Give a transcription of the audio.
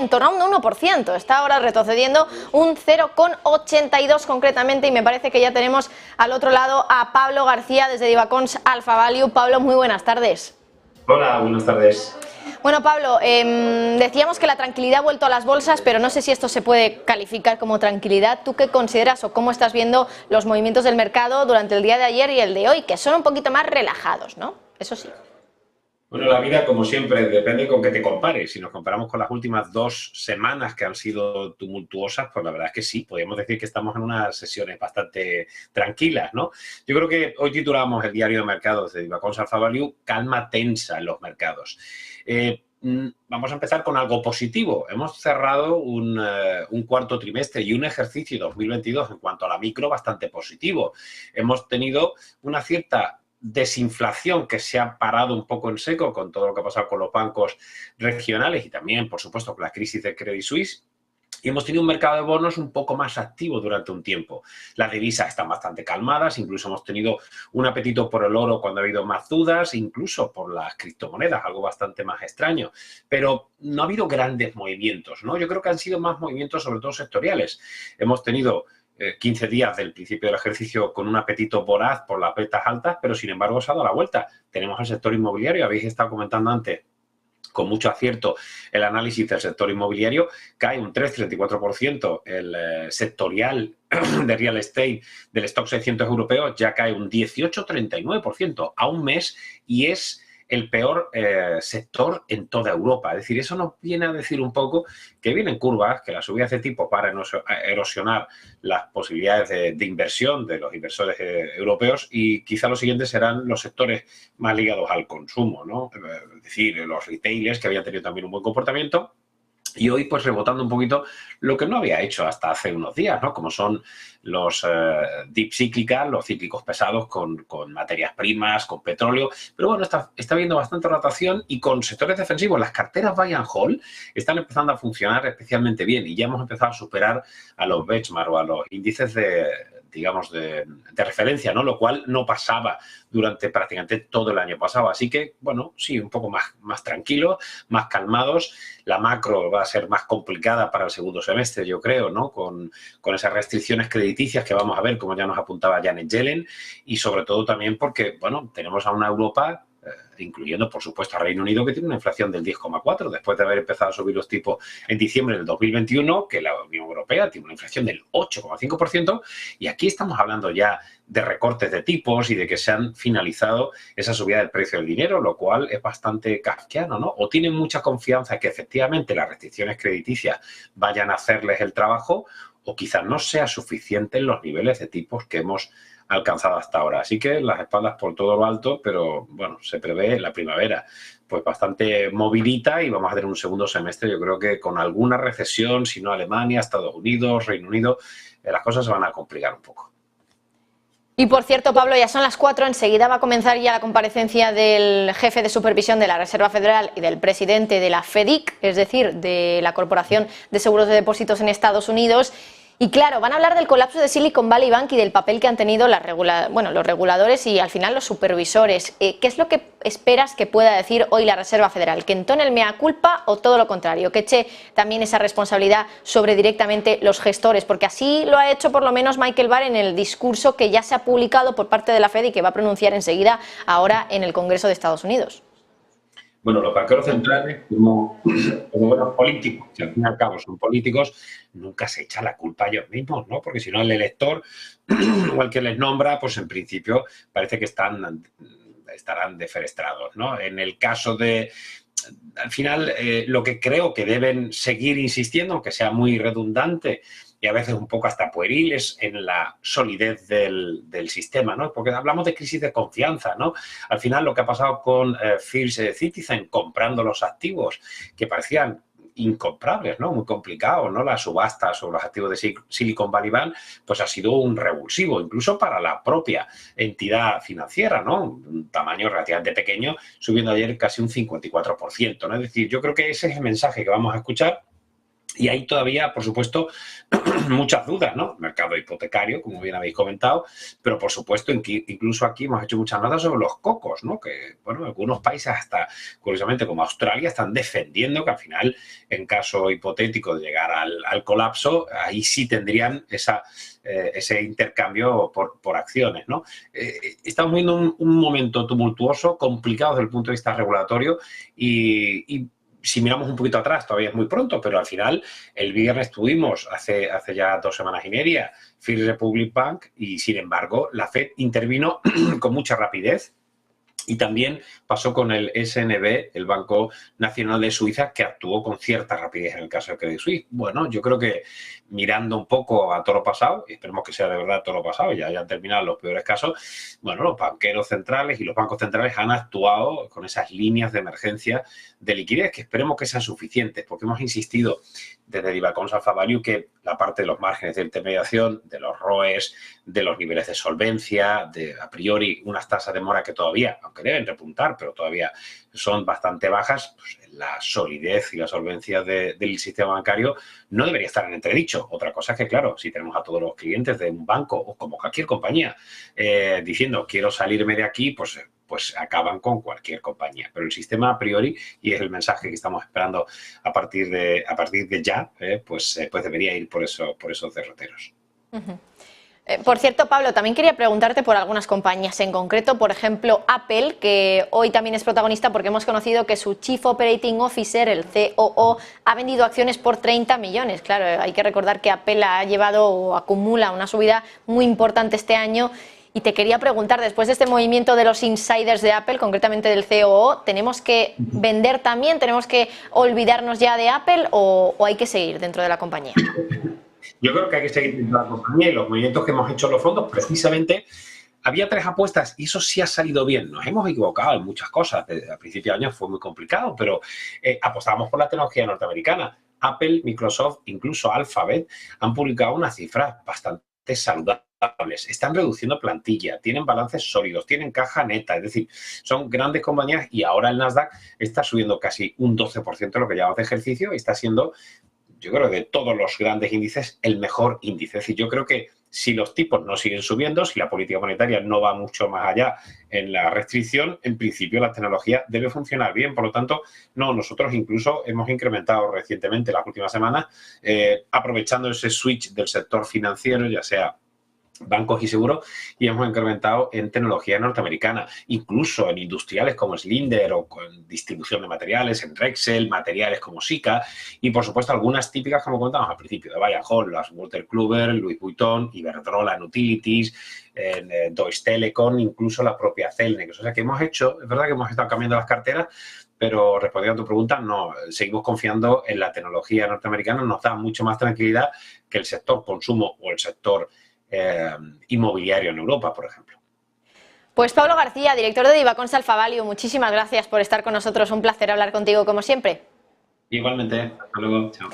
en torno a un 1%, está ahora retrocediendo un 0,82 concretamente, y me parece que ya tenemos al otro lado a Pablo García desde Divacons Alpha Value. Pablo, muy buenas tardes. Hola, buenas tardes. Bueno, Pablo, decíamos que la tranquilidad ha vuelto a las bolsas, pero no sé si esto se puede calificar como tranquilidad. ¿Tú qué consideras o cómo estás viendo los movimientos del mercado durante el día de ayer y el de hoy, que son un poquito más relajados, ¿no? Eso sí. Bueno, la vida, como siempre, depende con qué te compares. Si nos comparamos con las últimas 2 semanas que han sido tumultuosas, pues la verdad es que sí, podríamos decir que estamos en unas sesiones bastante tranquilas, ¿no? Yo creo que hoy titulamos el diario de mercados de Divacons Alpha Value calma tensa en los mercados. Vamos a empezar con algo positivo. Hemos cerrado un cuarto trimestre y un ejercicio 2022 en cuanto a la micro bastante positivo. Hemos tenido una cierta desinflación que se ha parado un poco en seco con todo lo que ha pasado con los bancos regionales y también, por supuesto, con la crisis de Credit Suisse. Y hemos tenido un mercado de bonos un poco más activo durante un tiempo. Las divisas están bastante calmadas, incluso hemos tenido un apetito por el oro cuando ha habido más dudas, incluso por las criptomonedas, algo bastante más extraño. Pero no ha habido grandes movimientos, ¿no? Yo creo que han sido más movimientos, sobre todo sectoriales. Hemos tenido 15 días del principio del ejercicio con un apetito voraz por las vetas altas, pero sin embargo se ha dado la vuelta. Tenemos el sector inmobiliario, habéis estado comentando antes con mucho acierto el análisis del sector inmobiliario, cae un 3,34%, el sectorial de real estate del stock 600 europeo ya cae un 18,39% a un mes y es el peor sector en toda Europa. Es decir, eso nos viene a decir un poco que vienen curvas, que las subidas de tipo para erosionar las posibilidades de inversión de los inversores europeos y quizá los siguientes serán los sectores más ligados al consumo, ¿no? Es decir, los retailers que habían tenido también un buen comportamiento. Y hoy, pues rebotando un poquito lo que no había hecho hasta hace unos días, ¿no? Como son los deep cyclical, los cíclicos pesados con materias primas, con petróleo. Pero bueno, está habiendo bastante rotación y con sectores defensivos. Las carteras buy and hold están empezando a funcionar especialmente bien y ya hemos empezado a superar a los benchmark o a los índices digamos, de referencia, ¿no? Lo cual no pasaba durante prácticamente todo el año pasado. Así que, bueno, sí, un poco más tranquilo, más calmados. La macro va a ser más complicada para el segundo semestre, yo creo, ¿no? Con esas restricciones crediticias que vamos a ver, como ya nos apuntaba Janet Yellen, y sobre todo también porque, bueno, tenemos a una Europa incluyendo, por supuesto, a Reino Unido, que tiene una inflación del 10,4 después de haber empezado a subir los tipos en diciembre del 2021, que la Unión Europea tiene una inflación del 8,5%, y aquí estamos hablando ya de recortes de tipos y de que se han finalizado esa subida del precio del dinero, lo cual es bastante kafkiano, ¿no? O tienen mucha confianza que efectivamente las restricciones crediticias vayan a hacerles el trabajo, o quizás no sea suficiente en los niveles de tipos que hemos alcanzado hasta ahora. Así que las espaldas por todo lo alto, pero bueno, se prevé la primavera pues bastante movidita y vamos a tener un segundo semestre, yo creo que con alguna recesión, si no Alemania, Estados Unidos, Reino Unido, las cosas se van a complicar un poco. Y por cierto, Pablo, ya son las 4, enseguida va a comenzar ya la comparecencia del jefe de supervisión de la Reserva Federal y del presidente de la FEDIC, es decir, de la Corporación de Seguros de Depósitos en Estados Unidos. Y claro, van a hablar del colapso de Silicon Valley Bank y del papel que han tenido los reguladores y al final los supervisores. ¿Qué es lo que esperas que pueda decir hoy la Reserva Federal? ¿Que entone el mea culpa o todo lo contrario? Que eche también esa responsabilidad sobre directamente los gestores, porque así lo ha hecho por lo menos Michael Barr en el discurso que ya se ha publicado por parte de la Fed y que va a pronunciar enseguida ahora en el Congreso de Estados Unidos. Bueno, los banqueros centrales, como buenos políticos, que al fin y al cabo son políticos, nunca se echa la culpa a ellos mismos, ¿no? Porque si no, el elector o el que les nombra, pues en principio parece que estarán defenestrados, ¿no? En el caso de, al final, lo que creo que deben seguir insistiendo, aunque sea muy redundante y a veces un poco hasta pueriles, en la solidez del sistema, ¿no? Porque hablamos de crisis de confianza, ¿no? Al final lo que ha pasado con First Citizen comprando los activos que parecían incomprables, ¿no? Muy complicados, ¿no? Las subastas sobre los activos de Silicon Valley Bank, pues ha sido un revulsivo, incluso para la propia entidad financiera, ¿no? Un tamaño relativamente pequeño, subiendo ayer casi un 54%, ¿no? Es decir, yo creo que ese es el mensaje que vamos a escuchar. Y hay todavía, por supuesto, muchas dudas, ¿no? Mercado hipotecario, como bien habéis comentado, pero por supuesto, incluso aquí hemos hecho muchas notas sobre los cocos, ¿no? Que, bueno, algunos países, hasta curiosamente como Australia, están defendiendo que al final, en caso hipotético de llegar al colapso, ahí sí tendrían ese intercambio por acciones, ¿no? Estamos viendo un momento tumultuoso, complicado desde el punto de vista regulatorio y si miramos un poquito atrás, todavía es muy pronto, pero al final el viernes tuvimos, hace ya 2 semanas y media, First Republic Bank y, sin embargo, la Fed intervino con mucha rapidez. Y también pasó con el SNB, el Banco Nacional de Suiza, que actuó con cierta rapidez en el caso de Credit Suisse. Bueno, yo creo que mirando un poco a todo lo pasado, y esperemos que sea de verdad todo lo pasado, ya hayan terminado los peores casos, bueno, los banqueros centrales y los bancos centrales han actuado con esas líneas de emergencia de liquidez, que esperemos que sean suficientes, porque hemos insistido desde Divacons Alpha Value que la parte de los márgenes de intermediación, de los ROEs, de los niveles de solvencia, de a priori unas tasas de mora que todavía, aunque deben repuntar, pero todavía son bastante bajas, pues la solidez y la solvencia del sistema bancario no debería estar en entredicho. Otra cosa es que, claro, si tenemos a todos los clientes de un banco o como cualquier compañía diciendo quiero salirme de aquí, pues acaban con cualquier compañía. Pero el sistema a priori, y es el mensaje que estamos esperando a partir de ya, pues debería ir por esos derroteros. Uh-huh. Por cierto, Pablo, también quería preguntarte por algunas compañías en concreto, por ejemplo, Apple, que hoy también es protagonista porque hemos conocido que su Chief Operating Officer, el COO, ha vendido acciones por 30 millones. Claro, hay que recordar que Apple ha llevado o acumula una subida muy importante este año. Y te quería preguntar, después de este movimiento de los insiders de Apple, concretamente del COO, ¿tenemos que vender también? ¿Tenemos que olvidarnos ya de Apple o hay que seguir dentro de la compañía? Yo creo que hay que seguir dentro de la compañía y los movimientos que hemos hecho en los fondos, precisamente, había 3 apuestas y eso sí ha salido bien. Nos hemos equivocado en muchas cosas. Desde a principio de año fue muy complicado, pero apostábamos por la tecnología norteamericana. Apple, Microsoft, incluso Alphabet han publicado unas cifras bastante saludables. Están reduciendo plantilla, tienen balances sólidos, tienen caja neta, es decir, son grandes compañías y ahora el Nasdaq está subiendo casi un 12% de lo que llamamos de ejercicio y está siendo, yo creo, de todos los grandes índices, el mejor índice. Es decir, yo creo que si los tipos no siguen subiendo, si la política monetaria no va mucho más allá en la restricción, en principio la tecnología debe funcionar bien. Por lo tanto, nosotros incluso hemos incrementado recientemente, las últimas semanas, aprovechando ese switch del sector financiero, ya sea bancos y seguros, y hemos incrementado en tecnología norteamericana, incluso en industriales como Schindler o con distribución de materiales, en Rexel, materiales como Sika y, por supuesto, algunas típicas, como contamos al principio, de Bayern Hall, las Walter Kluwer, Louis Vuitton, Iberdrola en Utilities, en Deutsche Telekom, incluso la propia Celnex. O sea que hemos hecho, es verdad que hemos estado cambiando las carteras, pero respondiendo a tu pregunta, no, seguimos confiando en la tecnología norteamericana, nos da mucho más tranquilidad que el sector consumo o el sector inmobiliario en Europa, por ejemplo. Pues Pablo García, director de Divacons Alpha Value, muchísimas gracias por estar con nosotros. Un placer hablar contigo como siempre. Igualmente, hasta luego. Chao.